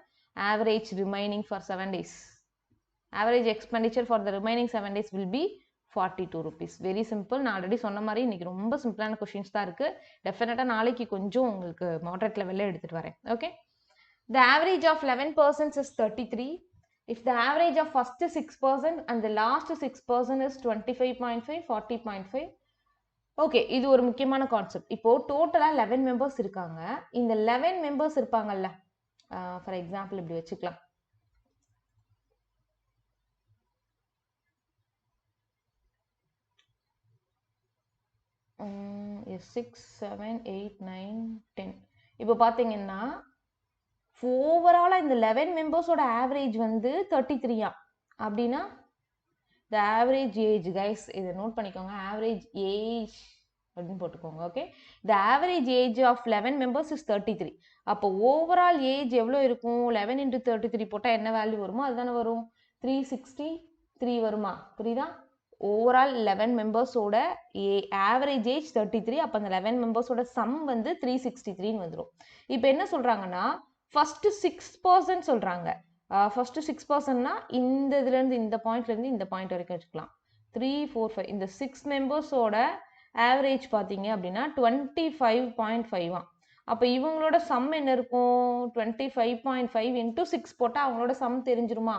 average remaining for 7 days. Average expenditure for the remaining 7 days will be 42 rupees. Very simple. நான் ஆல்ரெடி சொன்ன மாதிரி இன்னைக்கு ரொம்ப சிம்பிளான கொஷின்ஸ் தான் இருக்கு. டெஃபினட்டாக நாளைக்கு கொஞ்சம் உங்களுக்கு மாடரேட் லெவலில் எடுத்துகிட்டு வரேன். Okay, the average of 11% is 33. If the average of first 6% and the last 6% is 25.5, 40.5. Okay, இது ஒரு முக்கியமான கான்செப்ட். இப்போ டோட்டலாக 11 மெம்பர்ஸ் இருக்காங்க. இந்த 11 மெம்பர்ஸ் இருப்பாங்கல்ல, ஃபார் எக்ஸாம்பிள் இப்படி வச்சுக்கலாம். எஸ் 6 7 8 9 10. இப்போ பார்த்தீங்கன்னா ஓவராலாக இந்த 11 மெம்பர்ஸோட ஆவரேஜ் வந்து 33. அப்படின்னா த ஆவரேஜ் ஏஜ் கைஸ், இதை நோட் பண்ணிக்கோங்க, ஆவரேஜ் ஏஜ் அப்படின்னு போட்டுக்கோங்க. Okay, the average age of 11 members is 33. அப்போ ஓவரால் ஏஜ் எவ்வளோ இருக்கும்? 11 into 33 போட்டால் என்ன வேல்யூ வருமோ அதுதானே வரும். 363 வருமா? புரியுதா? ஓவரால் 11 மெம்பர்ஸோட ஆவரேஜ் ஏஜ் 33. அப்போ அந்த 11 மெம்பர்ஸோட சம் வந்து 363ன்னு வந்துடும். இப்போ என்ன சொல்கிறாங்கன்னா ஃபர்ஸ்ட் 6% சொல்கிறாங்க. ஃபர்ஸ்ட் 6%னா இந்த இதுலேருந்து இந்த பாயிண்ட்லேருந்து இந்த பாயிண்ட் வரைக்கும் வச்சுக்கலாம். 3 4 5 இந்த 6 மெம்பர்ஸோட ஆவரேஜ் பார்த்தீங்க அப்படின்னா 25.5. அப்போ இவங்களோட சம் என்ன இருக்கும்? 25.5 into 6 போட்டால் அவங்களோட சம் தெரிஞ்சிருமா?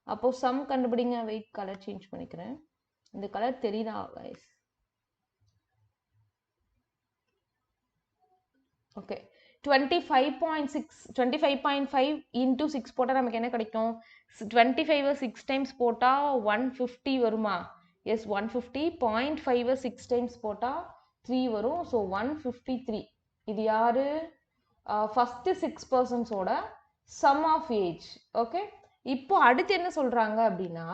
அப்போது சம் கண்டுபிடிங்க. வெயிட், கலர் சேஞ்ச் பண்ணிக்கிறேன். இந்த கலர் தெரியுதா கைஸ்? ஓகே, 25.5 into 6 போட்டால் நமக்கு என்ன கிடைக்கும்? 25 6 டைம்ஸ் போட்டால் 150 வருமா? எஸ், 150. 0.5 6 டைம்ஸ் போட்டால் 3 வரும். ஸோ 153. இது யாரு? ஃபர்ஸ்ட் 6%ஓட சம் ஆஃப் ஏஜ். ஓகே, இப்போ அடுத்து என்ன சொல்றாங்க அப்படின்னா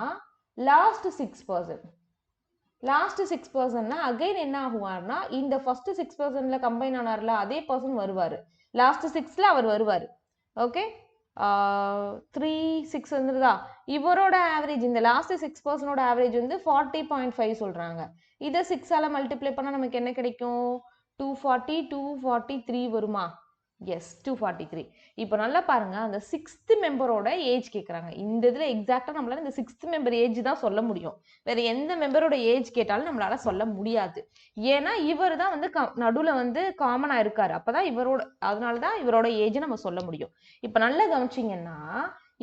லாஸ்ட் 6%. லாஸ்ட் 6%னா அகைன் என்ன ஆகுவார்னா இந்த ஃபர்ஸ்ட் 6%ல கம்பைன் ஆனார்ல அதே பர்சன் வருவார். லாஸ்ட் 6ல அவர் வருவார். ஓகே, 3 6 வந்துருதா? இவரோட ஆவரேஜ், இந்த லாஸ்ட் 6%ஓட ஆவரேஜ் வந்து 40.5 சொல்றாங்க. இதை 6ஆல மல்டிப்ளை பண்ணா நமக்கு என்ன கிடைக்கும்? 240 243 வருமா? எஸ், 243. இப்போ நல்லா பாருங்க, அந்த 6th மெம்பரோட ஏஜ் கேட்குறாங்க. இந்த இதில் எக்ஸாக்டாக நம்மளால இந்த 6th மெம்பர் ஏஜ் தான் சொல்ல முடியும். வேற எந்த மெம்பரோட ஏஜ் கேட்டாலும் நம்மளால சொல்ல முடியாது. ஏன்னா இவர் தான் வந்து நடுவில் வந்து காமனாக இருக்காரு. அப்போதான் இவரோட, அதனால தான் இவரோட ஏஜ் நம்ம சொல்ல முடியும். இப்போ நல்லா கவனிச்சிங்கன்னா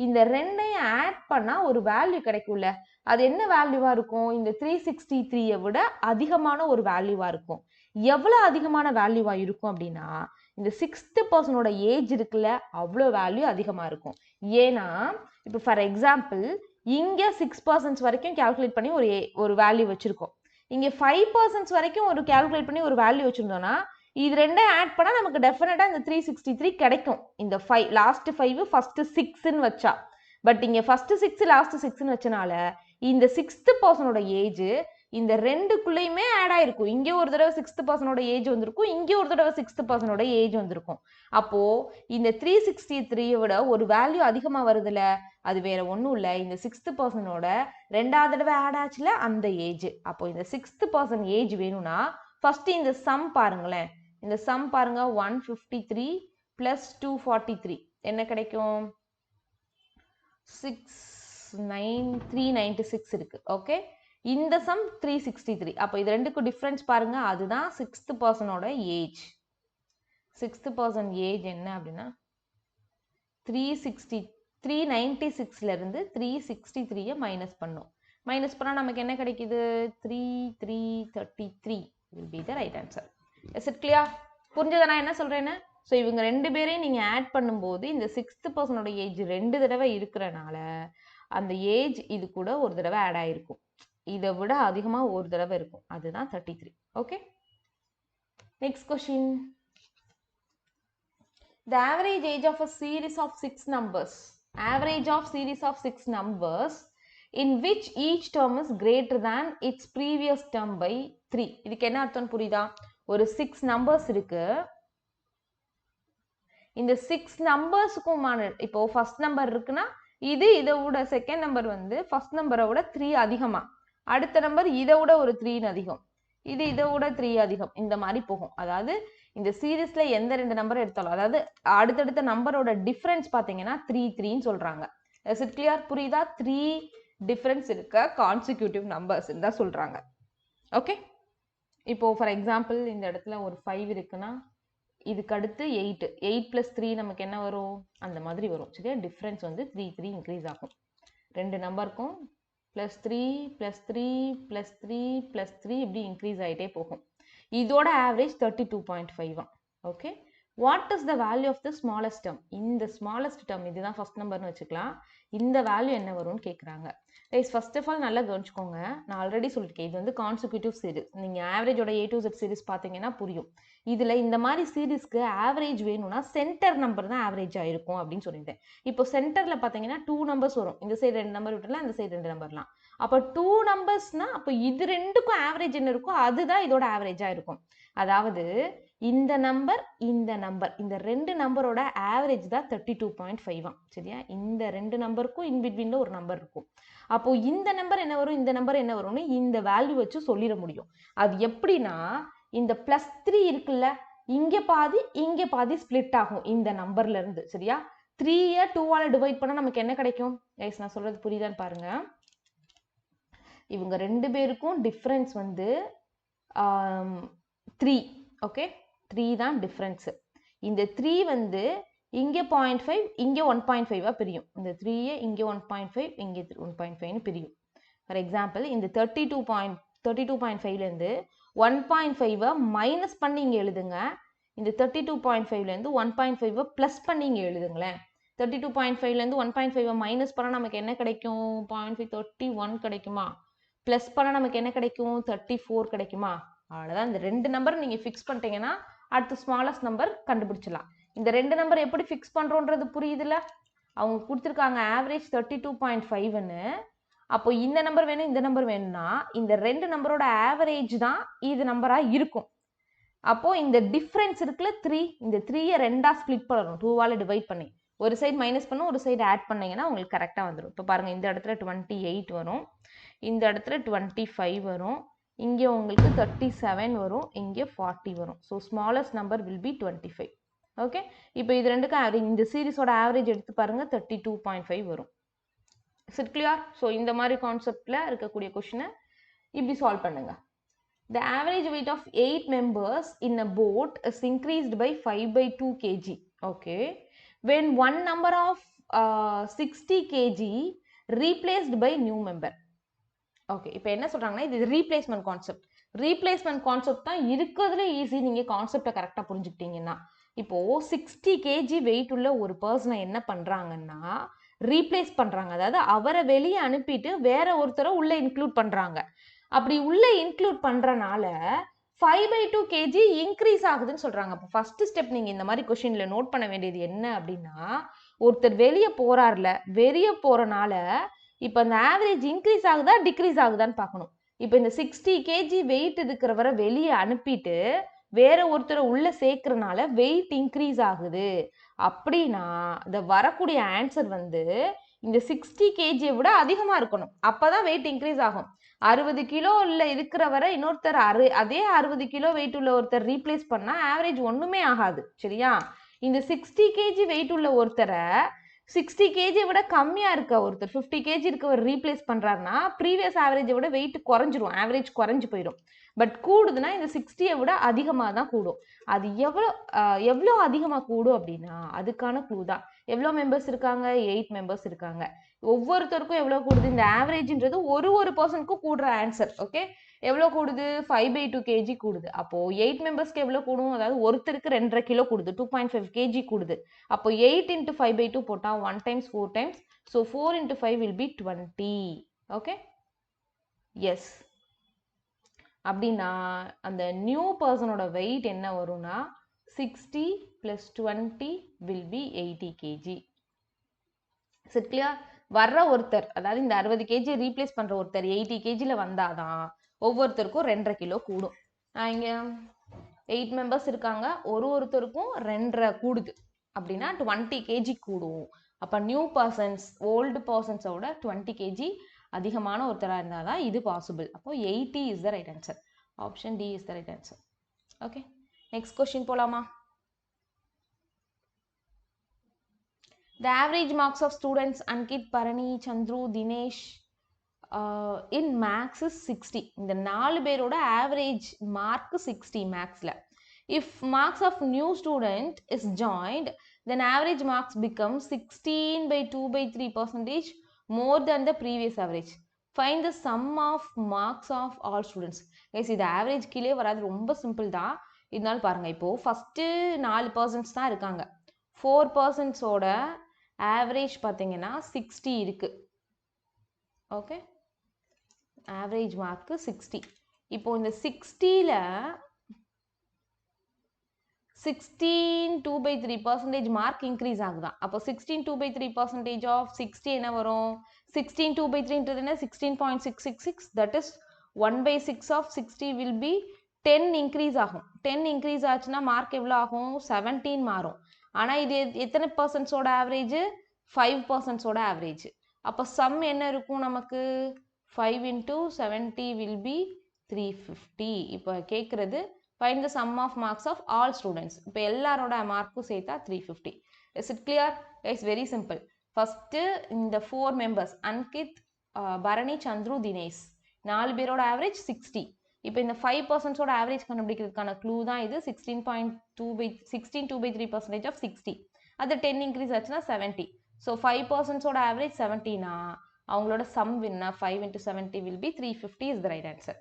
இந்த ரெண்டையும் ஆட் பண்ணால் ஒரு வேல்யூ கிடைக்கும்ல. அது என்ன வேல்யூவாக இருக்கும்? இந்த 363 விட அதிகமான ஒரு வேல்யூவாக இருக்கும். எவ்வளோ அதிகமான வேல்யூவாக இருக்கும் அப்படின்னா இந்த 6th பர்சனோட ஏஜ் இருக்குல்ல அவ்வளோ வேல்யூ அதிகமாக இருக்கும். ஏன்னா இப்போ ஃபார் எக்ஸாம்பிள் இங்கே 6% வரைக்கும் கேல்குலேட் பண்ணி ஒரு வேல்யூ வச்சுருக்கோம். இங்கே 5% வரைக்கும் ஒரு கேல்குலேட் பண்ணி ஒரு வேல்யூ வச்சுருந்தோன்னா இது ரெண்டும் ஆட் பண்ணால் நமக்கு டெஃபினட்டாக இந்த 363 கிடைக்கும். இந்த 5 லாஸ்ட் 5 ஃபர்ஸ்ட் 6ன்னு வச்சா. பட் இங்கே ஃபர்ஸ்ட் 6 லாஸ்ட் 6ன்னு வச்சனால இந்த 6th பர்சனோட ஏஜ் இந்த ரெண்டுக்குள்ளேயுமே ஆட் ஆயிருக்கும். இங்கே ஒரு தடவை 6th பர்சனோட ஏஜ் வந்திருக்கும், இங்கே ஒரு தடவை 6th பர்சனோட ஏஜ் வந்திருக்கும். அப்போ இந்த 363 விட ஒரு வேல்யூ அதிகமா வருதுல, அது வேற ஒன்றும் இல்லை, இந்த 6th பர்சனோட 2வது தடவை ஆட் ஆச்சுல அந்த ஏஜ். அப்போ இந்த 6th பர்சன் ஏஜ் வேணும்னா ஃபர்ஸ்ட் இந்த சம் பாருங்களேன். இந்த சம் பாருங்க, 153 பிளஸ் 243 என்ன கிடைக்கும்? 396 இருக்கு. ஓகே, இந்த சம் 363. அப்போ இது ரெண்டுக்கும் டிஃபரன்ஸ் பாருங்க, அதுதான் 6th பர்சனோட age. 6th person age என்ன அப்படின்னா 396ல இருந்து 363 மைனஸ் பண்ணும். மைனஸ் பண்ணா நமக்கு என்ன கிடைக்குது? 3333 will be the right answer. Is it clear? புரிஞ்சதா நான் என்ன சொல்றேன்னு? ஸோ இவங்க ரெண்டு பேரையும் நீங்கள் ஆட் பண்ணும்போது இந்த 6th பர்சனோட ஏஜ் 2 தடவை இருக்கிறனால அந்த ஏஜ் இது கூட ஒரு தடவை ஆட் ஆகிருக்கும். இதை விட அதிகமாக ஒரு தடவை இருக்கும், அதுதான் 33. Okay, next question. The average age of a series of 6 numbers. Average of series of 6 numbers in which each term is greater than its previous term by 3. இதுக்கு என்ன அர்த்தம் புரியுதா? ஒரு 6 நம்பர்ஸ் இருக்கு. இந்த 6 நம்பர்ஸுக்குமான இப்போ ஃபர்ஸ்ட் நம்பர் இருக்குன்னா இது இதை விட செகண்ட் நம்பர் வந்து ஃபர்ஸ்ட் நம்பரை விட 3 அதிகமா, அடுத்த நம்பர் இதை விட ஒரு 3 அதிகம், இது இதை விட 3 அதிகம், இந்த மாதிரி போகும். அதாவது இந்த சீரீஸ்ல எந்த 2 நம்பர் எடுத்தாலும், அதாவது அடுத்தடுத்த நம்பரோட டிஃபரன்ஸ் பார்த்தீங்கன்னா 3 சொல்றாங்க. Is it clear? புரியுதா? 3 டிஃபரன்ஸ் இருக்க கான்சிக்யூட்டிவ் நம்பர்ஸ் தான் சொல்றாங்க. ஓகே, இப்போ ஃபார் எக்ஸாம்பிள் இந்த இடத்துல ஒரு 5 இருக்குன்னா இதுக்கு அடுத்து 8 + 3 நமக்கு என்ன வரும்? அந்த மாதிரி வரும். சரியா? டிஃப்ரென்ஸ் வந்து 3 இன்க்ரீஸ் ஆகும். 2 நம்பருக்கும் +3 +3 +3 +3 இப்படி இன்க்ரீஸ் ஆகிட்டே போகும். இதோட average 32.5. Okay, what is the value of the smallest term? இந்த ஸ்மாலஸ்ட் டேர்ம் இதுதான் ஃபர்ஸ்ட் நம்பர்னு வச்சுக்கலாம். இந்த வேல்யூ என்ன வரும்னு கேட்குறாங்க. ரைஸ், ஃபர்ஸ்ட் ஆஃப் ஆல் நல்லா கவனிச்சுக்கோங்க. நான் ஆல்ரெடி சொல்லியிருக்கேன், இது வந்து கான்சிக்யூட்டிவ் சீரிஸ். நீங்கள் ஆவரேஜோட A to Z சீரிஸ் பார்த்தீங்கன்னா புரியும். இதில் இந்த மாதிரி சீரிஸ்க்கு ஆவரேஜ் வேணும்னா சென்டர் நம்பர் தான் ஆவரேஜாக இருக்கும் அப்படின்னு சொல்லியிருந்தேன். இப்போ சென்டரில் பார்த்தீங்கன்னா 2 நம்பர்ஸ் வரும். இந்த சைடு 2 நம்பர் விட்டுலாம், இந்த சைடு 2 நம்பர்லாம். அப்போ 2 நம்பர்ஸ்னா அப்போ இது ரெண்டுக்கும் ஆவரேஜ் என்ன இருக்கும்? அதுதான் இதோட ஆவரேஜாக இருக்கும். அதாவது இந்த நம்பர் இந்த 2 நம்பரோட ஆவரேஜ் தான் 32.5. சரியா? இந்த 2 நம்பருக்கும் இன்பிட்வீன்ல ஒரு நம்பர் இருக்கும். அப்போ இந்த நம்பர் என்ன வரும், இந்த நம்பர் என்ன வரும்னு இந்த வேல்யூ வச்சு சொல்லிட முடியும். அது எப்படின்னா, இந்த +3 இருக்குல்ல, இங்க பாதி ஸ்பிளிட் ஆகும் இந்த நம்பர்ல இருந்து. சரியா? 3ய 2ஆல டிவைட் பண்ணா நமக்கு என்ன கிடைக்கும்? கைஸ், நான் சொல்றது புரியுதான்னு பாருங்க. இவங்க 2 பேருக்கும் டிஃபரன்ஸ் வந்து 3. ஓகே, 3 தான் டிஃபரன்ஸ். இந்த 3 வந்து இங்கே 0.5 இங்கே 1.5 பிரியும். இந்த 3ய இங்கே 1.5 இங்கே 1.5ன்னு பிரியும். ஃபார் எக்ஸாம்பிள் இந்த 32.5லேருந்து 1.5 மைனஸ் பண்ணி இங்கே எழுதுங்க. இந்த 32.5லேருந்து 1.5 ப்ளஸ் பண்ணி இங்கே எழுதுங்களேன். 32.5லேருந்து 1.5 மைனஸ் பண்ணால் நமக்கு என்ன கிடைக்கும்? 0.5 31 கிடைக்குமா? ப்ளஸ் பண்ணால் நமக்கு என்ன கிடைக்கும்? 34 கிடைக்குமா? அவ்வளோதான். இந்த 2 நம்பர் நீங்கள் ஃபிக்ஸ் பண்ணிட்டீங்கன்னா அடுத்து ஸ்மாலஸ்ட் நம்பர் கண்டுபிடிச்சிடலாம். இந்த 2 நம்பர் எப்படி ஃபிக்ஸ் பண்ணுறோன்றது புரியுதுல்ல? அவங்க கொடுத்துருக்காங்க ஆவரேஜ் 32.5ன்னு. அப்போ இந்த நம்பர் வேணும், இந்த நம்பர் வேணும்னா இந்த 2 நம்பரோட ஆவரேஜ் தான் இது நம்பராக இருக்கும். அப்போது இந்த டிஃப்ரென்ஸ் இருக்குல்ல 3, இந்த 3யை 2ஆக ஸ்ப்ளிட் பண்ணணும், 2ஆல் டிவைட் பண்ணி. ஒரு சைடு மைனஸ் பண்ணும், ஒரு சைடு ஆட் பண்ணிங்கன்னா உங்களுக்கு கரெக்டாக வந்துடும். இப்போ பாருங்கள், இந்த இடத்துல 28 வரும், இந்த இடத்துல 25 வரும், இங்கே உங்களுக்கு 37 வரும், இங்கே 40 வரும். So smallest number will be 25. Okay, இப்போ இது ரெண்டுக்கும் ஆவரேஜ், இந்த சீரிஸோட ஆவரேஜ் எடுத்து பாருங்கள், 32.5 வரும். Is clear? ஸோ இந்த மாதிரி கான்செப்டில் இருக்கக்கூடிய கொஷினை இப்படி சால்வ் பண்ணுங்க. The average weight of 8 members in a boat is increased by 5/2 kg. Okay, when one number of 60 kg replaced by new member. Okay, இப்போ என்ன சொல்கிறாங்கன்னா, இது ரீப்ளேஸ்மெண்ட் கான்செப்ட். ரீப்ளேஸ்மெண்ட் கான்செப்ட் தான் இருக்கிறதுல ஈஸி. நீங்கள் கான்செப்டை கரெக்டாக புரிஞ்சுக்கிட்டீங்கன்னா, இப்போது 60 kg வெயிட் உள்ள ஒரு பர்சனை என்ன பண்ணுறாங்கன்னா ரீப்ளேஸ் பண்ணுறாங்க. அதாவது அவரை வெளியே அனுப்பிட்டு வேற ஒருத்தரை உள்ளே இன்க்ளூட் பண்ணுறாங்க. அப்படி உள்ளே இன்க்ளூட் பண்ணுறனால 5/2 kg இன்க்ரீஸ் ஆகுதுன்னு சொல்கிறாங்க. அப்போ ஃபஸ்ட்டு ஸ்டெப் நீங்கள் இந்த மாதிரி கொஷினில் நோட் பண்ண வேண்டியது என்ன அப்படின்னா, ஒருத்தர் வெளியே போகிறார்ல, வெளியே போகிறனால இப்போ அந்த ஆவரேஜ் இன்க்ரீஸ் ஆகுதா டிக்ரீஸ் ஆகுதான்னு பார்க்கணும். இப்போ இந்த 60 கேஜி வெயிட் இருக்கிறவரை வெளியே அனுப்பிட்டு வேற ஒருத்தரை உள்ள சேர்க்கறனால வெயிட் இன்க்ரீஸ் ஆகுது அப்படின்னா இந்த வரக்கூடிய ஆன்சர் வந்து இந்த 60 கேஜியை விட அதிகமா இருக்கணும். அப்பதான் வெயிட் இன்க்ரீஸ் ஆகும். 60 கிலோல இருக்கிறவரை இன்னொருத்தர் அதே 60 கிலோ வெயிட் உள்ள ஒருத்தர் ரீப்ளேஸ் பண்ணா ஆவரேஜ் ஒண்ணுமே ஆகாது. சரியா? இந்த 60 கேஜி வெயிட் உள்ள ஒருத்தரை 60 கேஜியை விட கம்மியா இருக்க ஒருத்தர் 50 கேஜி இருக்கவர் ரீப்ளேஸ் பண்றாருன்னா ப்ரீவியஸ் ஆவரேஜை விட வெயிட் குறைஞ்சிரும், ஆவரேஜ் குறைஞ்சு போயிடும். பட் கூடுதுன்னா இந்த 60யை விட அதிகமாக தான் கூடும். அது எவ்வளோ அதிகமாக கூடும் அப்படின்னா அதுக்கான க்ளூ தான். எவ்வளோ மெம்பர்ஸ் இருக்காங்க? 8 மெம்பர்ஸ் இருக்காங்க. ஒவ்வொருத்தருக்கும் எவ்வளோ கூடுது? இந்த ஆவரேஜ்ன்றது ஒரு பர்சனுக்கும் கூடுற ஆன்சர். ஓகே, எவ்வளோ கூடுது? 5/2 கேஜி கூடுது. அப்போ 8 மெம்பர்ஸ்க்கு எவ்வளோ கூடும்? அதாவது ஒருத்தருக்கு 2.5 கிலோ கூடுது, 2.5 கேஜி கூடுது. அப்போ 8 × 5/2 போட்டால் 1 times 4 times. So 4 × 5 will be 20. Okay, yes. அப்படின்னா அந்த நியூ பர்சனோட வெயிட் என்ன வரும்னா 60 + 20 will be 80 கேஜி. சரி, கிளியர்? வர்ற ஒருத்தர், அதாவது இந்த 60 கேஜி ரீப்ளேஸ் பண்ற ஒருத்தர் 80 கேஜியில் வந்தாதான் ஒவ்வொருத்தருக்கும் 2.5 கிலோ கூடும். இங்கே 8 மெம்பர்ஸ் இருக்காங்க, ஒருத்தருக்கும் 2.5 கூடுது அப்படின்னா 20 கேஜி கூடும். அப்போ நியூ பர்சன்ஸ் ஓல்டு பர்சன்ஸோட 20 கேஜி அதிகமான ஒருத்தராக இருந்தால் தான் இது பாசிபிள். அப்போ 80 is the right answer. Option D is the right answer. Okay, next question போலாமா? The average marks of students Ankit, Parani, Chandru, Dinesh in max is 60. இந்த 4 பேரோட average mark 60 maxல. If marks of new student is joined, then average marks become 16/2/3% more than the previous average. Find the sum of marks of all students. Guys, இது average கீழே வராது, ரொம்ப simple தான். இதனால பாருங்க, இப்போ ஃபர்ஸ்ட் 4% தான் இருக்காங்க. 4%ஓட ஆவரேஜ் பார்த்தீங்கன்னா 60 இருக்கு. Okay, average mark 60. இப்போ இந்த 60ல 16/2/3% மார்க் இன்க்ரீஸ் ஆகுதான். அப்போ 16/2/3% ஆஃப் 60 என்ன வரும்? 16/2/3ன்றது என்ன? 16.666. That is 1/6 of 60 will be 10 increase ஆகும். 10 இன்க்ரீஸ் ஆச்சுன்னா மார்க் எவ்வளோ ஆகும்? 17 மாறும். ஆனால் இது எத்தனை பர்சன்ட்ஸோட ஆவரேஜ்? 5%ஓட ஆவரேஜ். அப்போ சம் என்ன இருக்கும் நமக்கு? 5 × 70 will be 350. இப்போ கேட்குறது find the sum of marks of all students. இப்போ எல்லாரோட மார்க்கும் சேர்த்தா 350. Is it clear? It's very simple. First இந்த 4 members அன்கித், பரணி, சந்துரு, தினேஷ் 4 பேரோட ஆவரேஜ் 60. இப்போ இந்த 5%ஓட ஆவரேஜ் கண்டுபிடிக்கிறதுக்கான க்ளூ தான் இது. 16.2/3% ஆஃப் 60. அது 10 இன்க்ரீஸ் ஆச்சுன்னா 70. ஸோ 5%ஓட ஆவரேஜ் 70னா அவங்களோட some வின்னா 5 × 70 will be 350 is the right answer.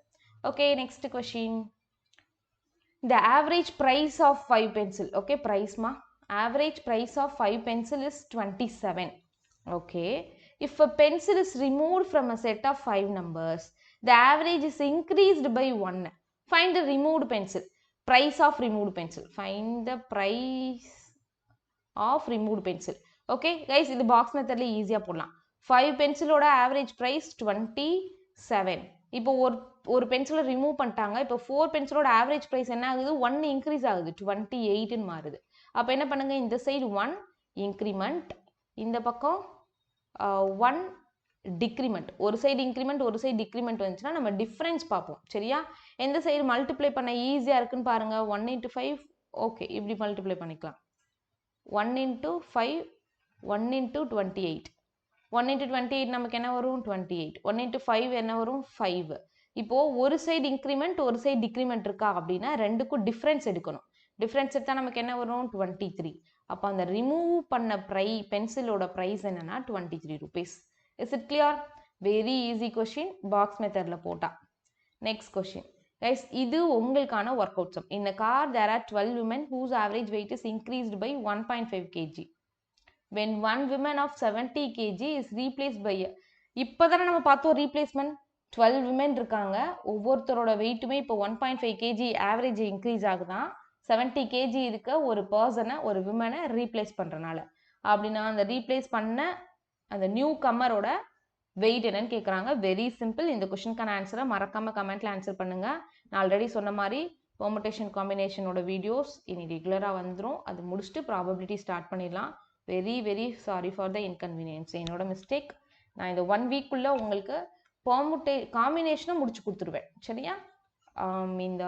Okay, next question. The average price of 5 pencil. Okay, price ma. Average price of 5 pencil is 27. Okay. If a pencil is removed from a set of 5 numbers, the average is increased by 1. Find the removed pencil. Price of removed pencil. Find the price of removed pencil. Okay, guys, இது box methodல ஈஸியாக போடலாம். 5 பென்சிலோட average price 27. இப்போ ஒரு பென்சிலை remove பண்ணிட்டாங்க. இப்போ 4 பென்சிலோட average price என்ன ஆகுது? 1 இன்க்ரீஸ் ஆகுது, 28ன்னு மாறுது. அப்போ என்ன பண்ணுங்க, இந்த சைடு 1 இன்க்ரிமெண்ட், இந்த பக்கம் 1 டிக்ரிமெண்ட். ஒரு சைடு இன்க்ரிமெண்ட் ஒரு சைடு டிக்ரிமெண்ட் வந்துச்சுன்னா நம்ம டிஃப்ரென்ஸ் பார்ப்போம். சரியா? எந்த சைடு மல்டிப்ளை பண்ண ஈஸியாக இருக்குன்னு பாருங்க. 1 × 5. ஓகே, இப்படி மல்டிப்ளை பண்ணிக்கலாம். 1 × 5 1 × 28. 1 × 28 நமக்கு என்ன வரும்? 28. 1 × 5 என்ன வரும்? 5. இப்போ ஒரு சைடு இன்க்ரிமெண்ட் ஒரு சைடு டிக்ரிமெண்ட் இருக்கா அப்படின்னா ரெண்டுக்கும் டிஃப்ரென்ஸ் எடுக்கணும். டிஃப்ரென்ஸ் எடுத்தால் நமக்கு என்ன வரும்? 23. அப்போ அந்த ரிமூவ் பண்ண பென்சிலோட ப்ரைஸ் என்னன்னா 23 rupees. Is it clear? Very easy question, box மெத்தடில் போட்டா. நெக்ஸ்ட் கொஸ்டின் கைஸ், இது உங்களுக்கான work out sum. In a car there are 12 women whose average weight is increased by 1.5 kg. When one woman of 70 kg is replaced by இப்போதானே நம்ம பார்த்தோம் replacement. 12 women இருக்காங்க, ஒவ்வொருத்தரோட வெயிட்டுமே இப்போ 1.5 kg ஆவரேஜ் இன்க்ரீஸ் ஆகுதான். 70 kg இருக்க ஒரு பர்சனை, ஒரு விமனை ரீப்ளேஸ் பண்ணுறனால. அப்படின்னா அந்த ரீப்ளேஸ் பண்ண அந்த நியூ கம்மரோட வெயிட் என்னன்னு கேட்குறாங்க. Very simple. இந்த கொஷினுக்கான ஆன்சரை மறக்காமல் கமெண்ட்டில் ஆன்சர் பண்ணுங்கள். நான் ஆல்ரெடி சொன்ன மாதிரி பெர்முடேஷன் காம்பினேஷனோட வீடியோஸ் இனி ரெகுலராக வந்துடும். அது முடிச்சுட்டு ப்ராபபிலிட்டி ஸ்டார்ட் பண்ணிடலாம். Very very sorry for the inconvenience. என்னோட மிஸ்டேக். நான் இந்த 1 வீக்குள்ளே உங்களுக்கு காம்பினேஷனை முடிச்சு கொடுத்துருவேன். சரியா? இந்த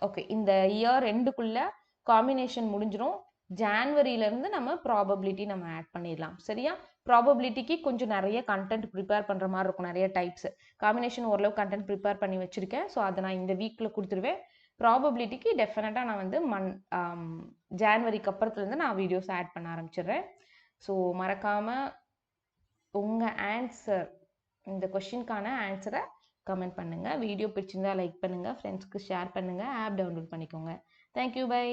ஓகே, இந்த இயர் எண்டுக்குள்ளே காம்பினேஷன் முடிஞ்சிடும். ஜான்வரியிலேருந்து நம்ம ப்ராபபிலிட்டி நம்ம ஆட் பண்ணிடலாம். சரியா? ப்ராபபிலிட்டிக்கு கொஞ்சம் நிறைய கண்டென்ட் ப்ரிப்பேர் பண்ணுற மாதிரி இருக்கும், நிறைய டைப்ஸ். காம்பினேஷன் ஓரளவு கண்டென்ட் ப்ரிப்பேர் பண்ணி வச்சுருக்கேன். ஸோ அதை நான் இந்த வீக்கில் கொடுத்துருவேன். ப்ராபபிலிட்டிக்கு டெஃபினட்டாக நான் வந்து ஜான்வரிக்கு அப்புறத்துலேருந்து நான் வீடியோஸ் ஆட் பண்ண ஆரம்பிச்சிடுறேன். ஸோ மறக்காமல் உங்கள் ஆன்சர், இந்த கொஷினுக்கான ஆன்சரை கமெண்ட் பண்ணுங்கள். வீடியோ பிடிச்சிருந்தா லைக் பண்ணுங்கள், ஃப்ரெண்ட்ஸ்க்கு ஷேர் பண்ணுங்கள், ஆப் டவுன்லோட் பண்ணிக்கோங்க. Thank you, by.